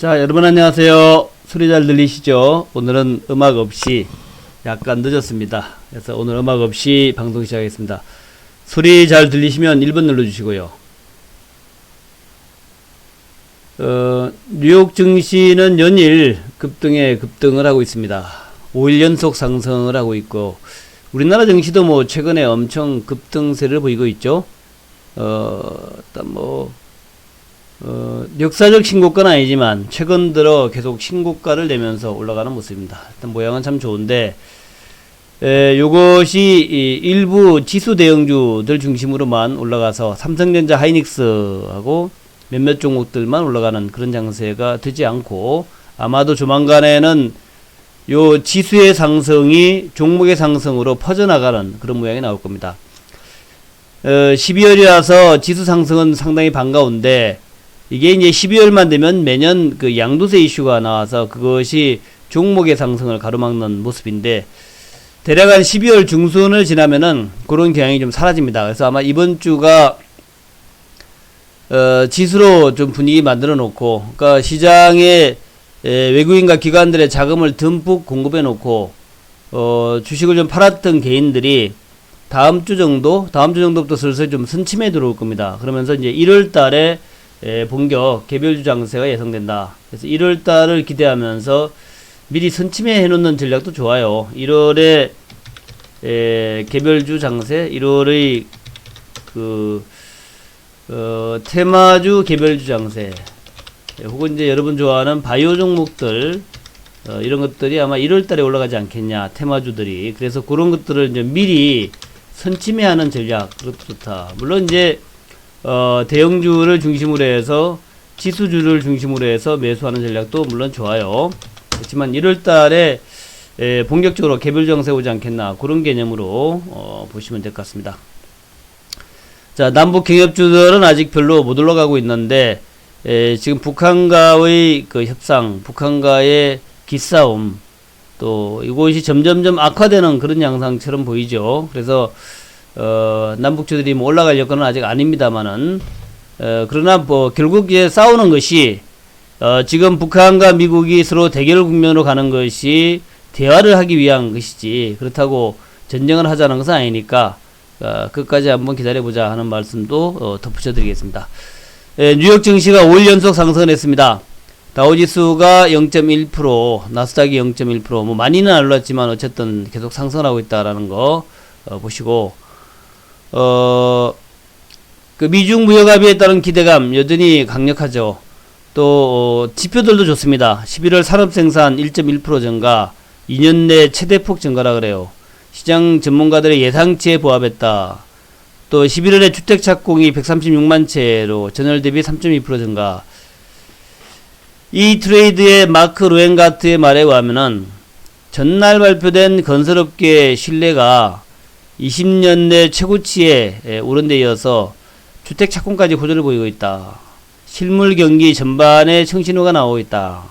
자, 여러분 안녕하세요. 소리 잘 들리시죠? 오늘은 음악 없이 약간 늦었습니다. 그래서 오늘 음악 없이 방송 시작하겠습니다. 소리 잘 들리시면 1번 눌러주시고요. 뉴욕 증시는 연일 급등에 급등을 하고 있습니다. 5일 연속 상승을 하고 있고, 우리나라 증시도 뭐 최근에 엄청 급등세를 보이고 있죠. 일단 역사적 신고가는 아니지만 최근 들어 계속 신고가를 내면서 올라가는 모습입니다. 일단 모양은 참 좋은데, 요것이 일부 지수 대형주들 중심으로만 올라가서 삼성전자, 하이닉스하고 몇몇 종목들만 올라가는 그런 장세가 되지 않고, 아마도 조만간에는 요 지수의 상승이 종목의 상승으로 퍼져나가는 그런 모양이 나올 겁니다. 12월이라서 지수 상승은 상당히 반가운데, 이게 이제 12월만 되면 매년 그 양도세 이슈가 나와서 그것이 종목의 상승을 가로막는 모습인데, 대략 한 12월 중순을 지나면은 그런 경향이 좀 사라집니다. 그래서 아마 이번 주가 지수로 좀 분위기 만들어 놓고, 그러니까 시장에 외국인과 기관들의 자금을 듬뿍 공급해 놓고 주식을 좀 팔았던 개인들이 다음 주 정도부터 슬슬 좀 선침해 들어올 겁니다. 그러면서 이제 1월 달에 본격 개별주 장세가 예상된다. 그래서 1월 달을 기대하면서 미리 선침해 놓는 전략도 좋아요. 1월에 개별주 장세, 1월의 테마주 개별주 장세, 혹은 이제 여러분 좋아하는 바이오 종목들, 이런 것들이 아마 1월 달에 올라가지 않겠냐, 테마주들이. 그래서 그런 것들을 이제 미리 선침해 하는 전략, 그것도 좋다. 물론 이제 대형주를 중심으로 해서 지수주를 중심으로 해서 매수하는 전략도 물론 좋아요. 그렇지만 1월 달에 본격적으로 개별 장세 오지 않겠나, 그런 개념으로 보시면 될 것 같습니다. 자, 남북 경협주들은 아직 별로 못 올라가고 있는데, 지금 북한과의 그 협상, 북한과의 기싸움, 또 이것이 점점점 악화되는 그런 양상처럼 보이죠. 그래서 남북주들이 뭐 올라갈 여건은 아직 아닙니다만은, 그러나 뭐 결국 이제 싸우는 것이, 지금 북한과 미국이 서로 대결 국면으로 가는 것이 대화를 하기 위한 것이지, 그렇다고 전쟁을 하자는 것은 아니니까 끝까지 한번 기다려보자 하는 말씀도 덧붙여 드리겠습니다. 뉴욕 증시가 5일 연속 상승을 했습니다. 다우지수가 0.1%, 나스닥이 0.1%, 뭐 많이는 안 올랐지만 어쨌든 계속 상승하고 있다라는 거 보시고, 그 미중 무역 합의에 따른 기대감 여전히 강력하죠. 또 지표들도 좋습니다. 11월 산업생산 1.1% 증가, 2년 내 최대폭 증가라 그래요. 시장 전문가들의 예상치에 부합했다. 또 11월에 주택 착공이 136만 채로 전월 대비 3.2% 증가. 이 트레이드의 마크 로엔가트의 말에 의하면은 전날 발표된 건설업계의 신뢰가 20년 내 최고치에 오른 데 이어서 주택 착공까지 호조를 보이고 있다. 실물 경기 전반에 청신호가 나오고 있다.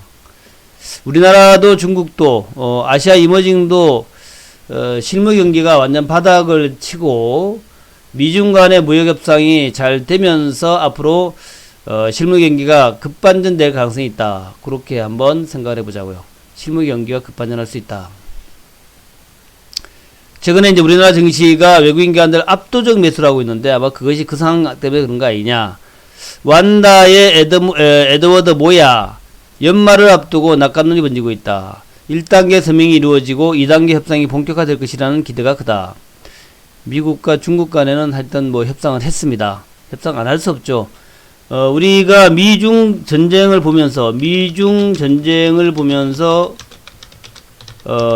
우리나라도 중국도 아시아 이머징도 실물 경기가 완전 바닥을 치고 미중 간의 무역 협상이 잘 되면서 앞으로 실물 경기가 급반전될 가능성이 있다. 그렇게 한번 생각을 해보자고요. 실물 경기가 급반전할 수 있다. 최근에 이제 우리나라 증시가 외국인 기관들 압도적 매수를 하고 있는데, 아마 그것이 그 상황 때문에 그런 거 아니냐. 완다의 에드워드 모야 연말을 앞두고 낙관론이 번지고 있다. 1단계 서명이 이루어지고 2단계 협상이 본격화될 것이라는 기대가 크다. 미국과 중국 간에는 하여튼 뭐 협상을 했습니다. 협상 안 할 수 없죠. 우리가 미중 전쟁을 보면서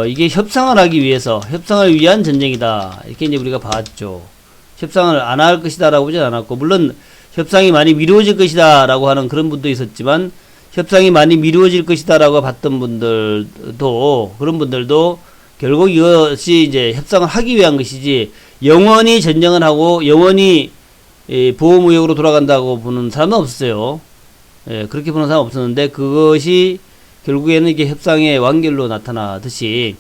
이게 협상을 하기 위해서, 협상을 위한 전쟁이다, 이렇게 이제 우리가 봤죠. 협상을 안 할 것이다 라고 보진 않았고, 물론 협상이 많이 미루어질 것이다 라고 하는 그런 분도 있었지만, 협상이 많이 미루어질 것이다 라고 봤던 분들도, 그런 분들도 결국 이것이 이제 협상을 하기 위한 것이지, 영원히 전쟁을 하고 영원히 보호무역으로 돌아간다고 보는 사람은 없었어요. 그렇게 보는 사람은 없었는데, 그것이 결국에는 이게 협상의 완결로 나타나듯이,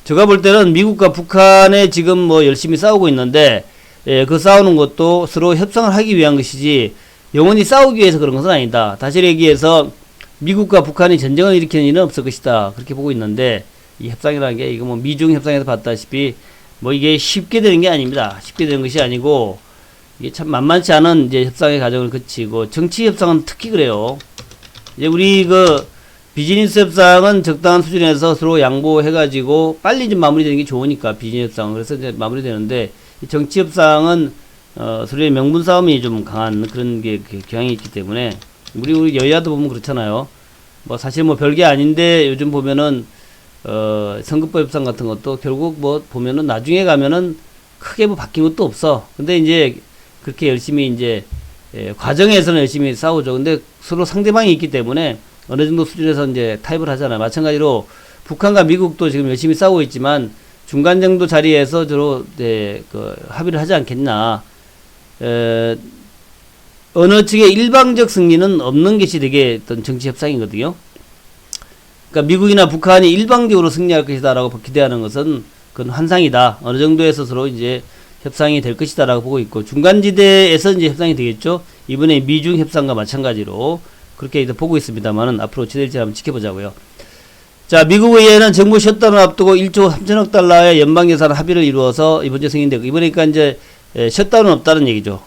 제가 볼 때는 미국과 북한에 지금 뭐 열심히 싸우고 있는데, 그 싸우는 것도 서로 협상을 하기 위한 것이지 영원히 싸우기 위해서 그런 것은 아니다. 다시 얘기해서 미국과 북한이 전쟁을 일으키는 일은 없을 것이다. 그렇게 보고 있는데, 이 협상이라는 게, 이거 뭐 미중 협상에서 봤다시피, 뭐 이게 쉽게 되는 게 아닙니다. 쉽게 되는 것이 아니고, 이게 참 만만치 않은 이제 협상의 과정을 거치고, 정치 협상은 특히 그래요. 이제 우리 비즈니스 협상은 적당한 수준에서 서로 양보해가지고, 빨리 좀 마무리되는 게 좋으니까, 비즈니스 협상은. 그래서 이제 마무리되는데, 이 정치 협상은, 서로의 명분 싸움이 좀 강한 그런 게 경향이 있기 때문에, 우리 여야도 보면 그렇잖아요. 뭐 사실 뭐 별게 아닌데 요즘 보면은 선거법 협상 같은 것도 결국 뭐 보면은 나중에 가면은 크게 뭐 바뀐 것도 없어. 근데 이제 그렇게 열심히 이제 과정에서는 열심히 싸우죠. 근데 서로 상대방이 있기 때문에 어느 정도 수준에서 이제 타협을 하잖아요. 마찬가지로 북한과 미국도 지금 열심히 싸우고 있지만 중간 정도 자리에서 주로 합의를 하지 않겠나. 어느 측의 일방적 승리는 없는 것이 되게 어떤 정치 협상이거든요. 그러니까 미국이나 북한이 일방적으로 승리할 것이다라고 기대하는 것은 그건 환상이다. 어느 정도에서 서로 이제 협상이 될 것이다라고 보고 있고, 중간지대에서 이제 협상이 되겠죠. 이번에 미중 협상과 마찬가지로 그렇게 보고 있습니다만은 앞으로 어찌 될지 한번 지켜보자고요. 자, 미국 의회는 정부 셧다운을 앞두고 1조 3천억 달러의 연방 예산 합의를 이루어서 이번 주 승인되고, 이번에니까 이제 셧다운은 없다는 얘기죠.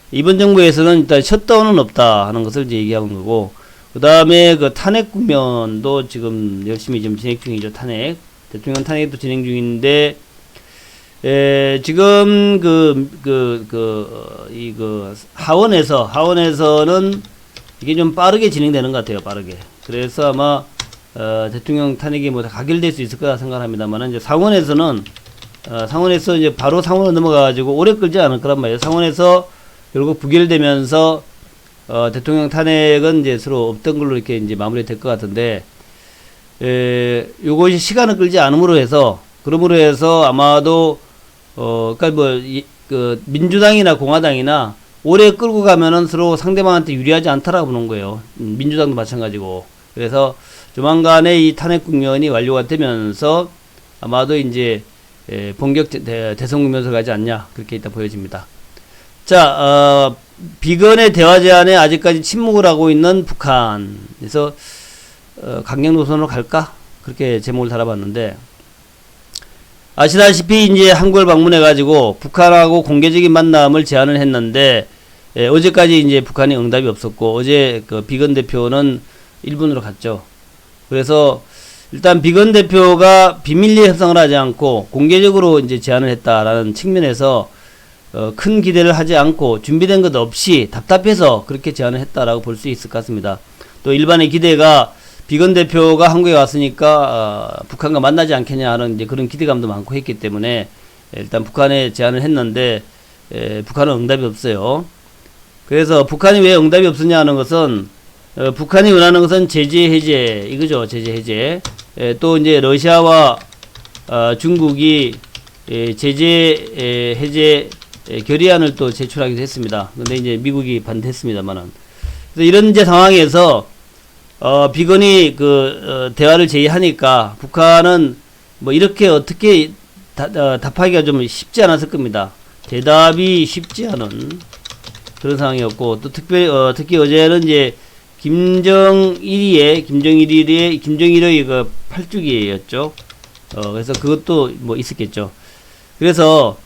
이번 정부에서는 일단 셧다운은 없다 하는 것을 이제 얘기하는 거고, 그 다음에 탄핵 국면도 지금 열심히 지금 진행 중이죠. 대통령 탄핵도 진행 중인데, 지금 하원에서는 이게 좀 빠르게 진행되는 것 같아요. 빠르게. 그래서 아마, 대통령 탄핵이 뭐 다 가결될 수 있을 거라 생각합니다만, 이제 상원에서 이제 바로 상원으로 넘어가가지고 오래 끌지 않을 거란 말이에요. 상원에서 결국 부결되면서 대통령 탄핵은 이제 서로 없던 걸로 이렇게 이제 마무리될 것 같은데, 요것이 시간을 끌지 않음으로 해서, 그러므로 해서 아마도 그러니까 민주당이나 공화당이나 오래 끌고 가면은 서로 상대방한테 유리하지 않다라고 보는 거예요. 민주당도 마찬가지고. 그래서 조만간에 이 탄핵 국면이 완료가 되면서 아마도 이제 본격 대선 국면으로 가지 않냐, 그렇게 일단 보여집니다. 자, 비건의 대화 제안에 아직까지 침묵을 하고 있는 북한. 그래서, 강경 노선으로 갈까? 그렇게 제목을 달아봤는데, 아시다시피 이제 한국을 방문해가지고 북한하고 공개적인 만남을 제안을 했는데, 어제까지 이제 북한이 응답이 없었고, 어제 비건 대표는 일본으로 갔죠. 그래서, 일단 비건 대표가 비밀리에 협상을 하지 않고 공개적으로 이제 제안을 했다라는 측면에서 큰 기대를 하지 않고 준비된 것 없이 답답해서 그렇게 제안을 했다라고 볼 수 있을 것 같습니다. 또 일반의 기대가 비건 대표가 한국에 왔으니까 북한과 만나지 않겠냐 하는 이제 그런 기대감도 많고 했기 때문에 일단 북한에 제안을 했는데 북한은 응답이 없어요. 그래서 북한이 왜 응답이 없었냐 하는 것은 북한이 원하는 것은 제재 해제 이거죠. 제재 해제. 또 이제 러시아와 중국이 제재 해제 결의안을 또 제출하기도 했습니다. 근데 이제 미국이 반대했습니다만은. 그래서 이런 이제 상황에서 비건이 대화를 제의하니까 북한은 뭐 이렇게 어떻게 답하기가 좀 쉽지 않았을 겁니다. 대답이 쉽지 않은 그런 상황이었고, 또 특히 어제는 이제 김정일의 그 8주기였죠. 그래서 그것도 뭐 있었겠죠. 그래서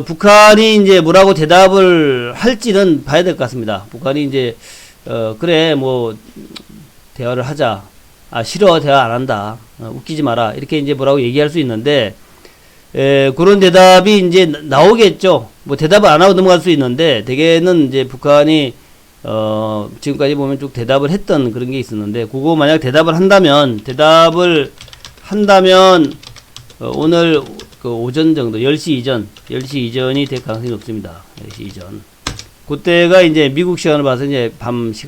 북한이 이제 뭐라고 대답을 할지는 봐야 될 것 같습니다. 북한이 이제 그래 뭐 대화를 하자. 싫어, 대화 안 한다. 웃기지 마라. 이렇게 이제 뭐라고 얘기할 수 있는데, 그런 대답이 이제 나오겠죠. 뭐 대답을 안 하고 넘어갈 수 있는데, 대개는 이제 북한이 지금까지 보면 쭉 대답을 했던 그런 게 있었는데, 그거 만약 대답을 한다면 오늘 오전 정도, 10시 이전이 될 가능성이 높습니다. 10시 이전. 그때가 이제 미국 시간으로 봐서 이제 밤 6,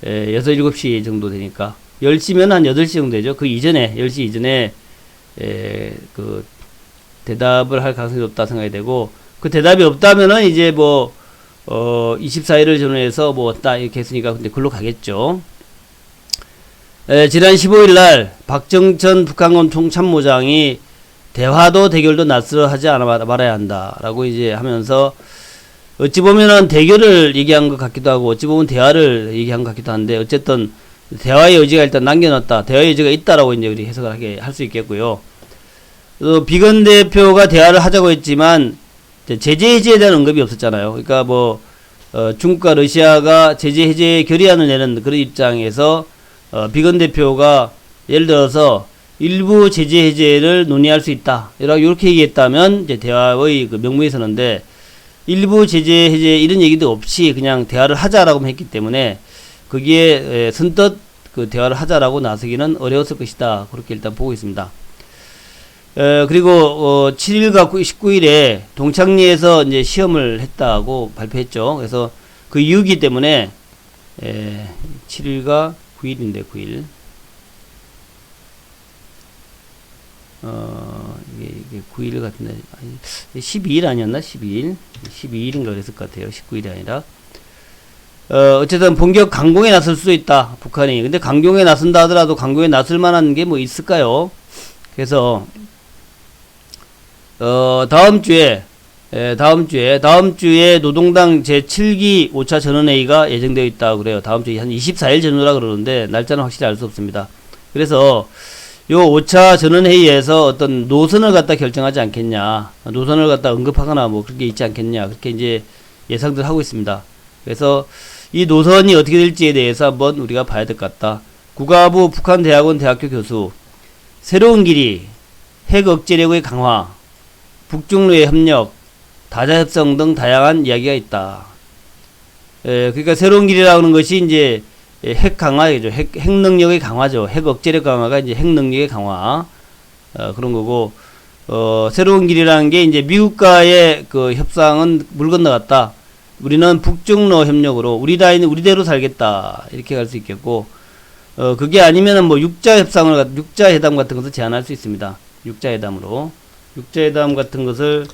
7시 정도 되니까, 10시면 한 8시 정도 되죠. 그 이전에, 10시 이전에, 대답을 할 가능성이 높다 생각이 되고, 그 대답이 없다면은 이제 24일을 전후해서 이렇게 했으니까, 근데 글로 가겠죠. 지난 15일 날, 박정천 북한군 총참모장이 대화도 대결도 낯설어 하지 말아야 한다. 라고 이제 하면서, 어찌 보면은 대결을 얘기한 것 같기도 하고 어찌 보면 대화를 얘기한 것 같기도 한데 어쨌든 대화의 여지가 일단 남겨놨다. 대화의 여지가 있다라고 이제 우리 해석을 하게 할 수 있겠고요. 비건 대표가 대화를 하자고 했지만 제재 해제에 대한 언급이 없었잖아요. 그러니까 뭐 중국과 러시아가 제재 해제 결의안을 내는 그런 입장에서 비건 대표가 예를 들어서 일부 제재 해제를 논의할 수 있다. 이렇게 얘기했다면 이제 대화의 그 명분이 서는데 일부 제재 해제 이런 얘기도 없이 그냥 대화를 하자라고 했기 때문에 거기에 선뜻 그 대화를 하자라고 나서기는 어려웠을 것이다. 그렇게 일단 보고 있습니다. 그리고 7일과 19일에 동창리에서 이제 시험을 했다고 발표했죠. 그래서 그 이유기 때문에 7일과 9일인데 9일 이게 9일 같은데 12일 아니었나? 12일인가 그랬을 것 같아요. 19일이 아니라 어쨌든 본격 강공에 나설 수도 있다. 북한이. 근데 강공에 나선다 하더라도 강공에 나설 만한 게 뭐 있을까요? 그래서 다음 주에 노동당 제7기 5차 전원회의가 예정되어 있다고 그래요. 다음 주에 한 24일 전후라 그러는데 날짜는 확실히 알 수 없습니다. 그래서 요 5차 전원회의에서 어떤 노선을 갖다 결정하지 않겠냐, 노선을 갖다 언급하거나 뭐 그렇게 있지 않겠냐, 그렇게 이제 예상들 하고 있습니다. 그래서 이 노선이 어떻게 될지에 대해서 한번 우리가 봐야 될 것 같다. 국가부 북한대학원 대학교 교수, 새로운 길이, 핵 억제력의 강화, 북중로의 협력, 다자협성 등 다양한 이야기가 있다. 그러니까 새로운 길이라고 하는 것이 이제 핵 강화죠. 핵 능력의 강화죠. 핵 억제력 강화가 이제 핵 능력의 강화. 그런 거고, 새로운 길이라는 게 이제 미국과의 그 협상은 물 건너갔다. 우리는 북중로 협력으로 우리대로 살겠다. 이렇게 갈 수 있겠고, 그게 아니면은 뭐 육자회담 같은 것을 제안할 수 있습니다. 육자회담으로. 육자회담 같은 것을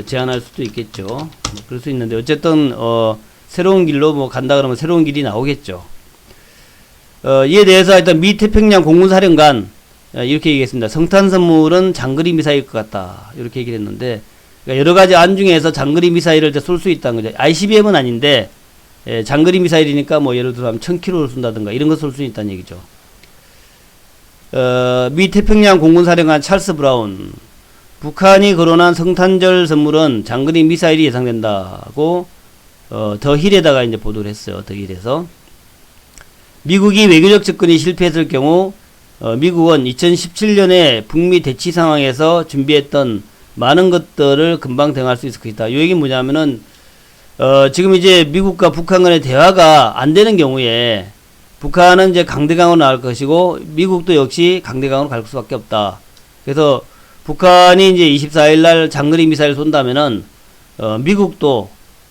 제안할 수도 있겠죠. 뭐 그럴 수 있는데 어쨌든 새로운 길로 뭐 간다 그러면 새로운 길이 나오겠죠. 이에 대해서 일단 미 태평양 공군사령관 이렇게 얘기했습니다. 성탄 선물은 장거리 미사일일 것 같다. 이렇게 얘기를 했는데 그러니까 여러 가지 안 중에서 장거리 미사일을 쏠 수 있다는 거죠. ICBM은 아닌데 장거리 미사일이니까 뭐 예를 들어 1000km를 쏜다든가 이런 거 쏠 수 있다는 얘기죠. 미 태평양 공군사령관 찰스 브라운, 북한이 거론한 성탄절 선물은 장거리 미사일이 예상된다고 더 힐에다가 이제 보도를 했어요. 더 힐에서 미국이 외교적 접근이 실패했을 경우 미국은 2017년에 북미 대치 상황에서 준비했던 많은 것들을 금방 대응할 수 있을 것이다. 이 얘기는 뭐냐면은 지금 이제 미국과 북한 간의 대화가 안 되는 경우에 북한은 이제 강대강으로 나갈 것이고 미국도 역시 강대강으로 갈 수밖에 없다. 그래서 북한이 이제 24일 날 장거리 미사일 쏜다면은 미국도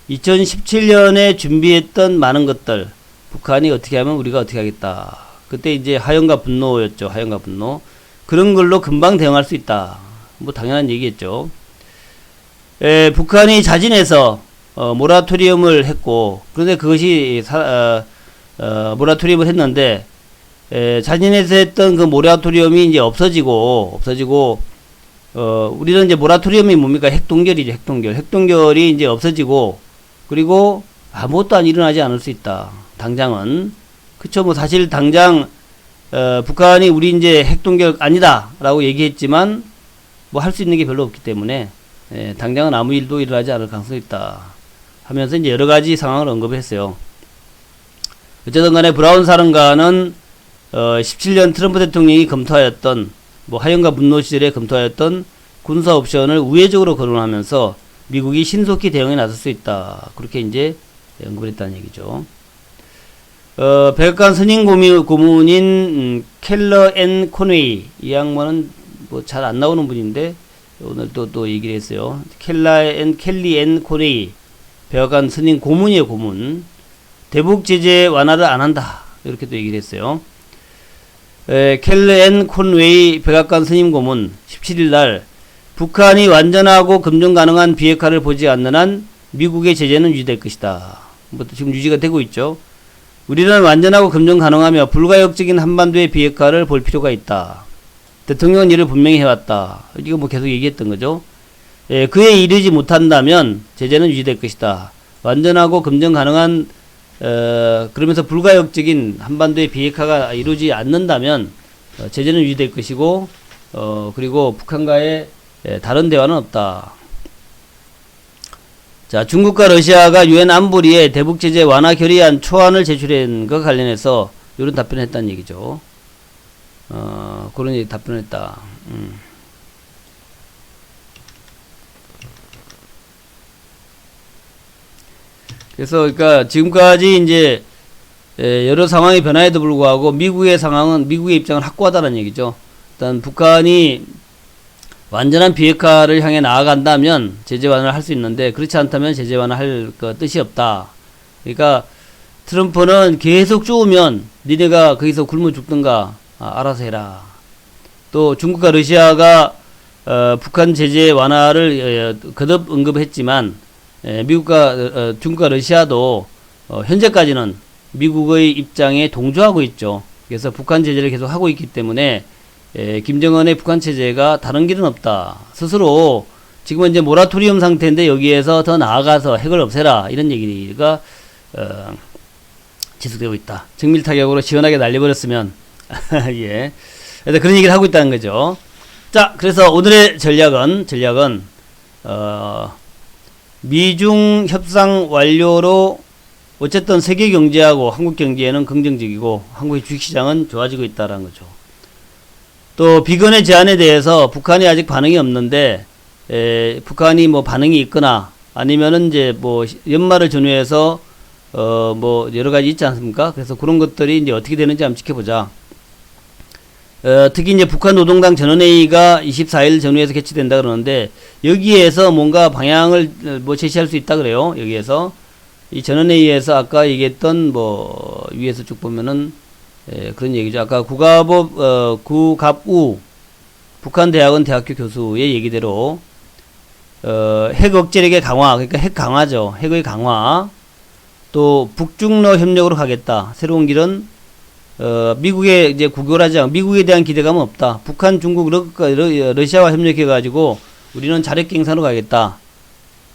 2017년에 준비했던 많은 것들 북한이 어떻게 하면 우리가 어떻게 하겠다. 그때 이제 하연과 분노였죠. 하연과 분노. 그런 걸로 금방 대응할 수 있다. 뭐 당연한 얘기겠죠. 북한이 자진해서 모라토리엄을 했고 그런데 그것이 모라토리엄을 했는데 자진해서 했던 그 모라토리엄이 이제 없어지고 우리는 이제 모라토리엄이 뭡니까? 핵동결이죠. 핵동결이 이제 없어지고 그리고 아무것도 안 일어나지 않을 수 있다. 당장은. 그쵸. 뭐 사실 당장 북한이 우리 이제 핵동결 아니다라고 얘기했지만 뭐 할 수 있는 게 별로 없기 때문에 당장은 아무 일도 일어나지 않을 가능성이 있다 하면서 이제 여러 가지 상황을 언급했어요. 어쨌든 간에 브라운 사령관은 17년 트럼프 대통령이 검토하였던 뭐 하연과 분노 시절에 검토하였던 군사 옵션을 우회적으로 거론하면서 미국이 신속히 대응에 나설 수 있다. 그렇게 이제 언급을 했다는 얘기죠. 백악관 선임 고문인 켈러 앤 코네이, 이 양반은 뭐 잘 안 나오는 분인데 오늘 또 얘기를 했어요. 켈리 앤 코네이, 백악관 선임 고문이에요. 고문. 대북 제재 완화를 안 한다. 이렇게 또 얘기를 했어요. 켈러 앤 콘웨이 백악관 선임 고문 17일 날 북한이 완전하고 검증 가능한 비핵화를 보지 않는 한 미국의 제재는 유지될 것이다. 뭐 지금 유지가 되고 있죠. 우리는 완전하고 검증 가능하며 불가역적인 한반도의 비핵화를 볼 필요가 있다. 대통령은 이를 분명히 해왔다. 이거 뭐 계속 얘기했던 거죠. 그에 이르지 못한다면 제재는 유지될 것이다. 완전하고 검증 가능한 그러면서 불가역적인 한반도의 비핵화가 이루어지지 않는다면 제재는 유지될 것이고 그리고 북한과의 다른 대화는 없다. 자, 중국과 러시아가 유엔 안보리에 대북 제재 완화 결의안 초안을 제출한 것 관련해서 이런 답변을 했다는 얘기죠. 그런 답변을 했다. 그래서 그러니까 지금까지 이제 여러 상황의 변화에도 불구하고 미국의 상황은 미국의 입장은 확고하다는 얘기죠. 일단 북한이 완전한 비핵화를 향해 나아간다면 제재 완화를 할 수 있는데 그렇지 않다면 제재 완화할 뜻이 없다. 그러니까 트럼프는 계속 쪼으면 니네가 거기서 굶어 죽든가 알아서 해라. 또 중국과 러시아가 북한 제재 완화를 거듭 언급했지만 미국과 중국과 러시아도 현재까지는 미국의 입장에 동조하고 있죠. 그래서 북한 제재를 계속 하고 있기 때문에 김정은의 북한 체제가 다른 길은 없다. 스스로 지금은 이제 모라토리엄 상태인데 여기에서 더 나아가서 핵을 없애라 이런 얘기가 지속되고 있다. 정밀 타격으로 시원하게 날려버렸으면 예. 그래서 그런 얘기를 하고 있다는 거죠. 자, 그래서 오늘의 전략은 미중 협상 완료로 어쨌든 세계 경제하고 한국 경제에는 긍정적이고 한국의 주식시장은 좋아지고 있다는 거죠. 또 비건의 제안에 대해서 북한이 아직 반응이 없는데 북한이 뭐 반응이 있거나 아니면은 이제 뭐 연말을 전후해서 뭐 여러 가지 있지 않습니까? 그래서 그런 것들이 이제 어떻게 되는지 한번 지켜보자. 특히 이제 북한 노동당 전원회의가 24일 전후에서 개최된다 그러는데 여기에서 뭔가 방향을 뭐 제시할 수 있다 그래요. 여기에서 이 전원회의에서 아까 얘기했던 뭐 위에서 쭉 보면은 그런 얘기죠. 아까 구갑우 북한대학원 대학교 교수의 얘기대로 핵 억제력의 강화, 그러니까 핵 강화죠. 핵의 강화. 또 북중러 협력으로 가겠다. 새로운 길은 미국에 이제 구결하지 않고 미국에 대한 기대감은 없다. 북한, 중국, 러시아와 협력해가지고 우리는 자력갱산으로 가겠다.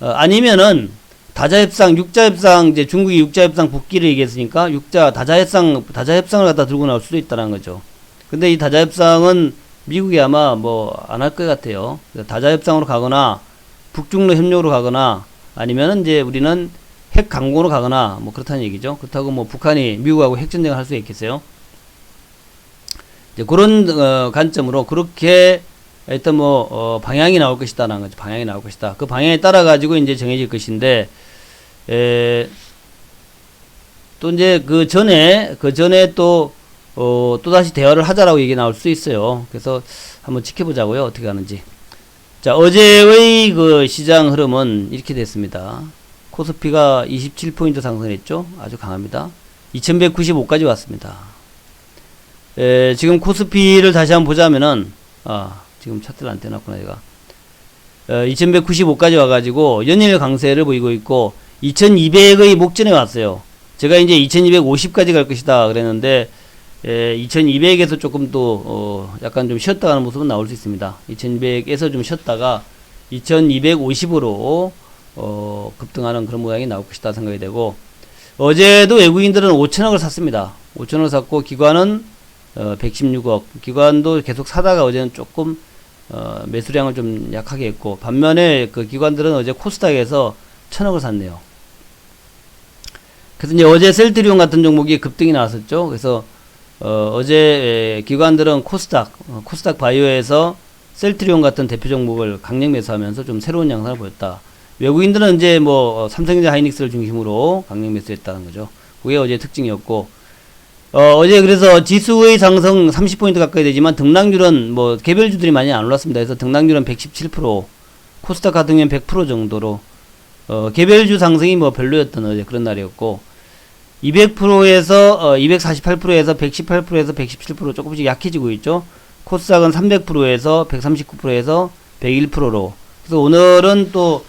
아니면은 다자협상, 육자협상, 이제 중국이 육자협상 복귀를 얘기했으니까 다자협상을 갖다 들고 나올 수도 있다는 거죠. 근데 이 다자협상은 미국이 아마 뭐 안 할 것 같아요. 다자협상으로 가거나 북중러 협력으로 가거나 아니면은 이제 우리는 핵 강공으로 가거나 뭐 그렇다는 얘기죠. 그렇다고 뭐 북한이 미국하고 핵전쟁을 할 수 있겠어요? 이제 그런 관점으로 그렇게 일단 뭐 방향이 나올 것이다라는 거죠. 방향이 나올 것이다. 그 방향에 따라 가지고 이제 정해질 것인데 또 이제 그 전에 또 다시 대화를 하자라고 얘기 나올 수 있어요. 그래서 한번 지켜보자고요. 어떻게 가는지. 자, 어제의 그 시장 흐름은 이렇게 됐습니다. 코스피가 27포인트 상승했죠. 아주 강합니다. 2195까지 왔습니다. 지금 코스피를 다시 한번 보자면은 지금 차트를 안 떼놨구나 제가. 2195까지 와가지고 연일 강세를 보이고 있고 2200의 목전에 왔어요. 제가 이제 2250까지 갈 것이다 그랬는데 2200에서 조금 또 약간 좀 쉬었다 가는 모습은 나올 수 있습니다. 2200에서 좀 쉬었다가 2250으로 급등하는 그런 모양이 나올 것이다 생각이 되고, 어제도 외국인들은 5천억을 샀습니다. 5천억을 샀고 기관은 116억. 기관도 계속 사다가 어제는 조금 매수량을 좀 약하게 했고, 반면에 그 기관들은 어제 코스닥에서 1000억을 샀네요. 그래서 이제 어제 셀트리온 같은 종목이 급등이 나왔었죠. 그래서 어제 기관들은 코스닥 바이오에서 셀트리온 같은 대표 종목을 강력 매수하면서 좀 새로운 양상을 보였다. 외국인들은 이제 뭐 삼성전자 하이닉스를 중심으로 강력 매수했다는 거죠. 그게 어제 특징이었고, 어제 그래서 지수의 상승 30포인트 가까이 되지만 등락률은 뭐 개별주들이 많이 안 올랐습니다. 그래서 등락률은 117%, 코스닥 같은 경우는 100% 정도로 개별주 상승이 뭐 별로였던 어제 그런 날이었고, 200%에서 248%에서 118%에서 117% 조금씩 약해지고 있죠. 코스닥은 300%에서 139%에서 101%로. 그래서 오늘은 또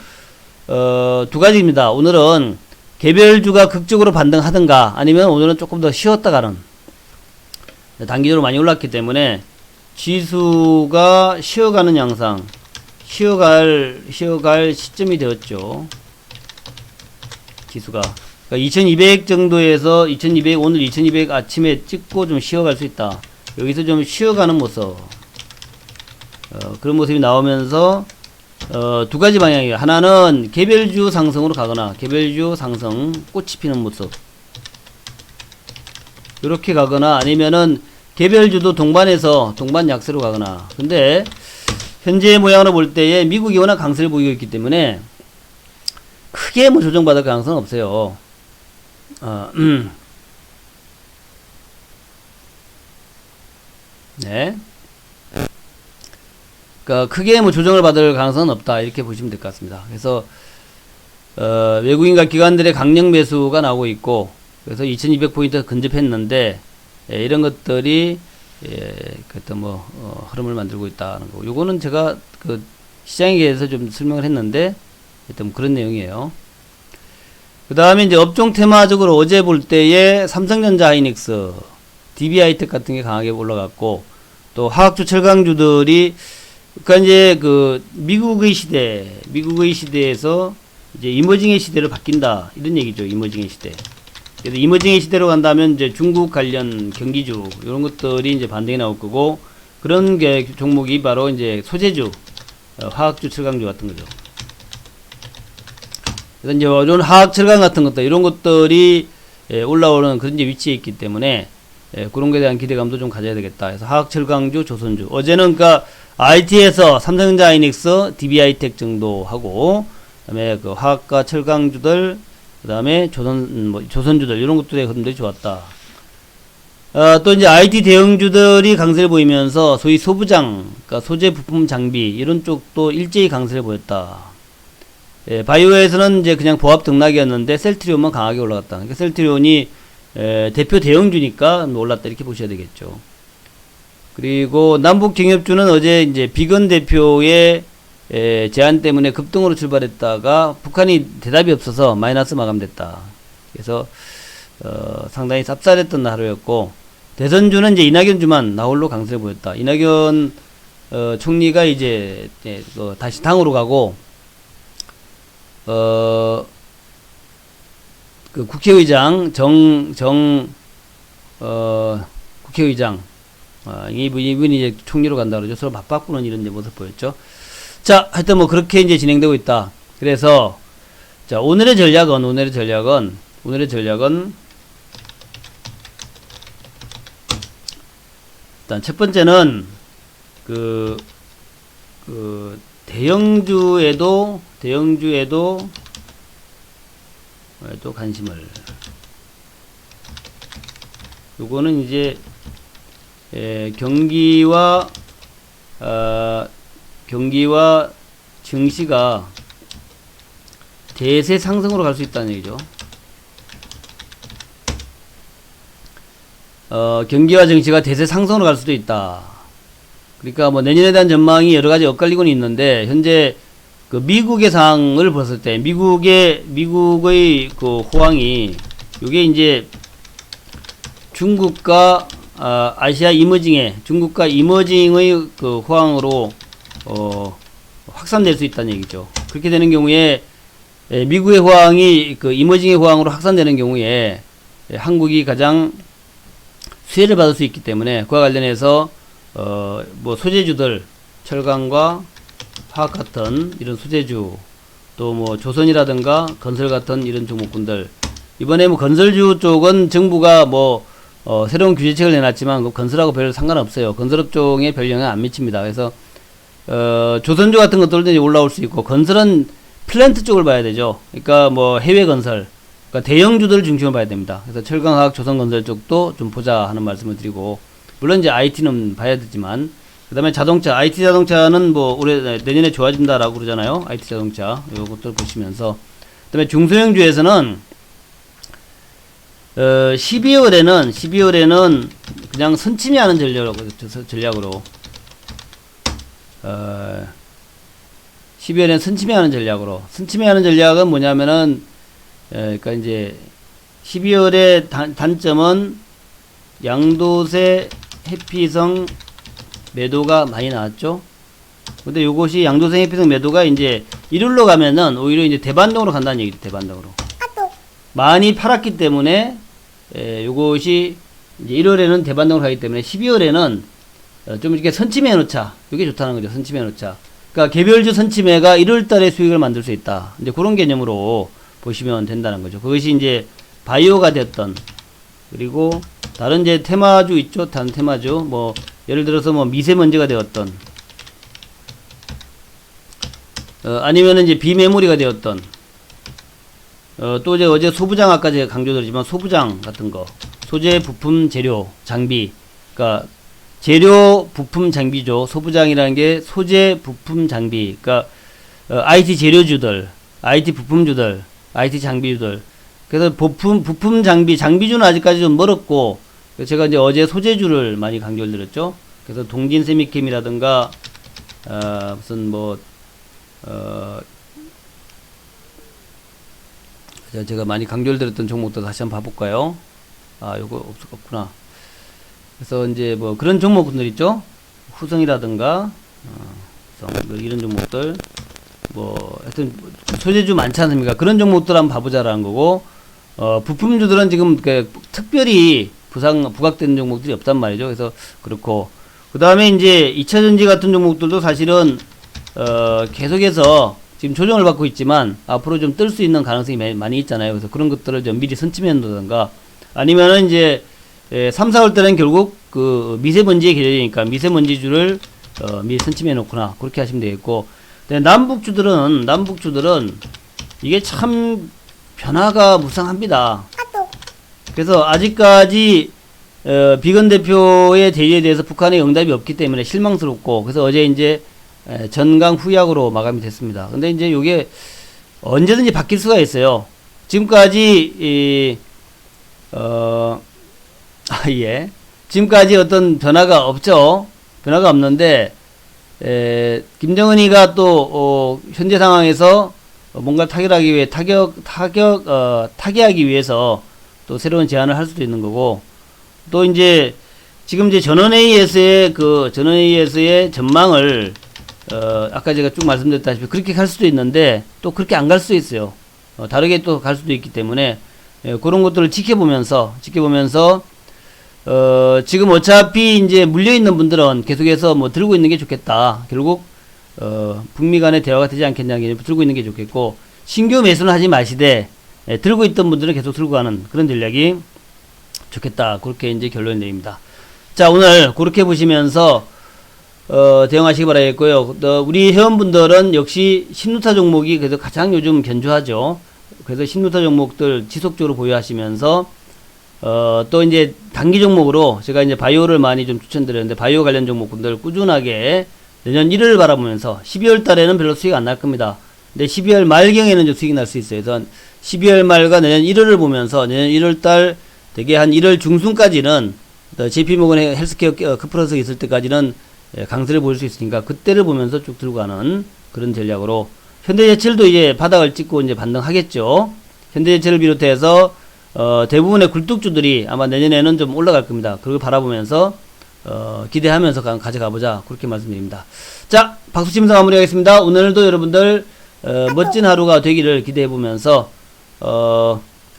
두 가지입니다. 오늘은 개별주가 극적으로 반등하든가 아니면 오늘은 조금 더 쉬었다 가는, 단기적으로 많이 올랐기 때문에 지수가 쉬어가는 양상, 쉬어갈 시점이 되었죠. 지수가. 그러니까 2200 정도에서 2200, 오늘 2200 아침에 찍고 좀 쉬어갈 수 있다. 여기서 좀 쉬어가는 모습. 그런 모습이 나오면서, 두 가지 방향이에요. 하나는 개별주 상승으로 가거나, 개별주 상승, 꽃이 피는 모습. 이렇게 가거나, 아니면은, 개별주도 동반해서, 동반 약세로 가거나. 근데, 현재 모양으로 볼 때에 미국이 워낙 강세를 보이고 있기 때문에, 크게 뭐 조정받을 가능성은 없어요. 네. 그러니까 크게 뭐 조정을 받을 가능성은 없다 이렇게 보시면 될 것 같습니다. 그래서 외국인과 기관들의 강력 매수가 나오고 있고 그래서 2200포인트 근접했는데 이런 것들이 그때 뭐 흐름을 만들고 있다는 거. 요거는 제가 그 시장에 대해서 좀 설명을 했는데 일단 그런 내용이에요. 그 다음에 이제 업종 테마적으로 어제 볼 때에 삼성전자 하이닉스, DB하이텍 같은 게 강하게 올라갔고 또 화학주 철강주들이 그러니까 이제 그 미국의 시대에서 이제 이머징의 시대로 바뀐다 이런 얘기죠. 이머징의 시대. 그래서 이머징의 시대로 간다면 이제 중국 관련 경기주 이런 것들이 이제 반등이 나올 거고 그런 게 종목이 바로 이제 소재주, 화학주 철강주 같은 거죠. 그래서 이제 이런 화학 철강 같은 것들 이런 것들이 올라오는 그런 이제 위치에 있기 때문에 그런 거에 대한 기대감도 좀 가져야 되겠다. 그래서 화학 철강주, 조선주. 어제는 그러니까 IT에서 삼성전자 하이닉스, DB하이텍 정도 하고 그다음에 그 화학과 철강주들, 그다음에 조선주들 이런 것들의 흐름들이 좋았다. 또 이제 IT 대형주들이 강세를 보이면서 소위 소부장, 그러니까 소재 부품 장비 이런 쪽도 일제히 강세를 보였다. 바이오에서는 이제 그냥 보합 등락이었는데 셀트리온만 강하게 올라갔다. 그러니까 셀트리온이 대표 대형주니까 올랐다 이렇게 보셔야 되겠죠. 그리고 남북경협주는 어제 이제 비건 대표의 제안 때문에 급등으로 출발했다가 북한이 대답이 없어서 마이너스 마감됐다. 그래서 상당히 쌉쌀했던 하루였고 대선주는 이제 이낙연 주만 나홀로 강세를 보였다. 이낙연 총리가 이제 다시 당으로 가고 그 국회의장 국회의장 이분이 이제 총리로 간다 그러죠. 서로 맞바꾸는 이런 모습 보였죠. 자, 하여튼 뭐 그렇게 이제 진행되고 있다. 그래서 자, 오늘의 전략은 일단 첫 번째는 그 대형주에도 또 관심을. 요거는 이제 경기와 증시가 대세 상승으로 갈 수 있다는 얘기죠. 경기와 증시가 대세 상승으로 갈 수도 있다. 그러니까 뭐 내년에 대한 전망이 여러 가지 엇갈리고는 있는데 현재 그 미국의 상황을 봤을 때 미국의 그 호황이 요게 이제 중국과 아시아 이머징의 그 호황으로 확산될 수 있다는 얘기죠. 그렇게 되는 경우에 미국의 호황이 그 이머징의 호황으로 확산되는 경우에 한국이 가장 수혜를 받을 수 있기 때문에 그와 관련해서 뭐 소재주들 철강과 화학 같은 이런 소재주 또 뭐 조선이라든가 건설 같은 이런 종목군들 이번에 뭐 건설주 쪽은 정부가 뭐 새로운 규제책을 내놨지만 그 건설하고 별 상관없어요. 건설업종에 별 영향 안 미칩니다. 그래서 조선주 같은 것들도 이제 올라올 수 있고 건설은 플랜트 쪽을 봐야 되죠. 그러니까 뭐 해외 건설 그러니까 대형주들을 중심으로 봐야 됩니다. 그래서 철강화학 조선건설 쪽도 좀 보자 하는 말씀을 드리고 물론 이제 IT는 봐야 되지만 그 다음에 자동차, IT 자동차는 뭐 내년에 좋아진다라고 그러잖아요. IT 자동차 요것들 보시면서 그 다음에 중소형주에서는 12월에는 그냥 선침해하는 전략으로 12월에는 선침해하는 전략은 뭐냐면은 그러니까 이제 12월의 단점은 양도세 회피성 매도가 많이 나왔죠. 근데 요것이 양도세 회피성 매도가 이제 일요일로 가면은 오히려 이제 대반등으로 간다는 얘기죠. 대반등으로. 많이 팔았기 때문에 요것이 이제 1월에는 대반등으로 가기 때문에 12월에는 좀 이렇게 선침해 놓자. 이게 좋다는 거죠. 선침해 놓자. 그러니까 개별주 선침해가 1월 달에 수익을 만들 수 있다. 이제 그런 개념으로 보시면 된다는 거죠. 그것이 이제 바이오가 됐던, 그리고 다른 이제 테마주 있죠. 다른 테마주. 뭐 예를 들어서 뭐 미세먼지가 되었던, 아니면은 이제 비메모리가 되었던, 또 이제 어제 소부장 아까 제가 강조드렸지만 소부장 같은 거, 소재, 부품, 재료, 장비. 그러니까 재료, 부품, 장비죠. 소부장이라는 게 소재, 부품, 장비. 그러니까 IT 재료주들, IT 부품주들, IT 장비주들. 그래서 부품 장비, 장비주는 아직까지 좀 멀었고, 제가 이제 어제 소재주를 많이 강조를 드렸죠. 그래서 동진 세미캠이라든가, 무슨 뭐, 제가 많이 강조를 드렸던 종목도 다시 한번 봐볼까요? 아, 요거 없구나. 그래서 이제 뭐 그런 종목들 있죠. 후성이라든가, 뭐 이런 종목들, 뭐 하여튼 소재주 많지 않습니까? 그런 종목들 한번 봐보자라는 거고, 부품주들은 지금 특별히 부각되는 종목들이 없단 말이죠. 그래서 그렇고, 그 다음에 이제 2차전지 같은 종목들도 사실은 계속해서 지금 조정을 받고 있지만 앞으로 좀 뜰 수 있는 가능성이 많이 있잖아요. 그래서 그런 것들을 좀 미리 선침해 놓는다든가, 아니면은 이제 3, 4월 때는 결국 그 미세먼지의 계절이니까 미세먼지주를 미리 선침해 놓거나 그렇게 하시면 되겠고, 남북주들은 이게 참 변화가 무쌍합니다. 그래서 아직까지 비건 대표의 대의에 대해서 북한의 응답이 없기 때문에 실망스럽고, 그래서 어제 이제 전강 후약으로 마감이 됐습니다. 근데 이제 요게 언제든지 바뀔 수가 있어요. 지금까지 예. 지금까지 어떤 변화가 없죠. 변화가 없는데, 김정은이가 또, 현재 상황에서 뭔가 타결하기 위해, 타개하기 위해서 또 새로운 제안을 할 수도 있는 거고, 또 이제, 지금 이제 전원회의에서의 전망을, 아까 제가 쭉 말씀드렸다시피 그렇게 갈 수도 있는데, 또 그렇게 안 갈 수도 있어요. 다르게 또 갈 수도 있기 때문에, 그런 것들을 지켜보면서, 지금 어차피 이제 물려있는 분들은 계속해서 뭐 들고 있는 게 좋겠다. 결국, 북미 간의 대화가 되지 않겠냐. 들고 있는 게 좋겠고, 신규 매수는 하지 마시되, 들고 있던 분들은 계속 들고 가는 그런 전략이 좋겠다. 그렇게 이제 결론이 내립니다. 자, 오늘 그렇게 보시면서, 대응하시기 바라겠고요. 우리 회원분들은 역시 신누타 종목이 그래도 가장 요즘 견조하죠. 그래서 신누타 종목들 지속적으로 보유하시면서, 또 이제 단기 종목으로 제가 이제 바이오를 많이 좀 추천드렸는데, 바이오 관련 종목분들 꾸준하게 내년 1월을 바라보면서 12월 달에는 별로 수익 안 날 겁니다. 근데 12월 말경에는 좀 수익이 날 수 있어요. 그래서 12월 말과 내년 1월을 보면서 내년 1월 달 되게 한 1월 중순까지는 JP모건 헬스케어 컨퍼런스 있을 때까지는 강세를 보일 수 있으니까 그때를 보면서 쭉 들고 가는 그런 전략으로, 현대제철도 이제 바닥을 찍고 이제 반등하겠죠. 현대제철을 비롯해서 대부분의 굴뚝주들이 아마 내년에는 좀 올라갈 겁니다. 그걸 바라보면서 기대하면서 가져가보자, 그렇게 말씀드립니다. 자, 박수치면서 마무리하겠습니다. 오늘도 여러분들 멋진 하루가 되기를 기대해보면서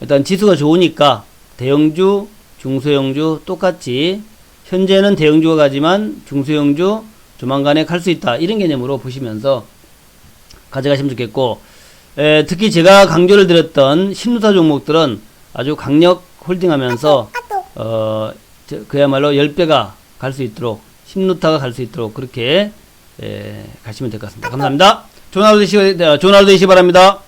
일단 지수가 좋으니까 대형주, 중소형주 똑같이 현재는 대형주가 가지만 중소형주 조만간에 갈 수 있다, 이런 개념으로 보시면서 가져가시면 좋겠고, 특히 제가 강조를 드렸던 신누타 종목들은 아주 강력 홀딩하면서 그야말로 10배가 갈 수 있도록, 신누타가 갈 수 있도록 그렇게 가시면 될 것 같습니다. 감사합니다. 좋은 하루 되시기 바랍니다.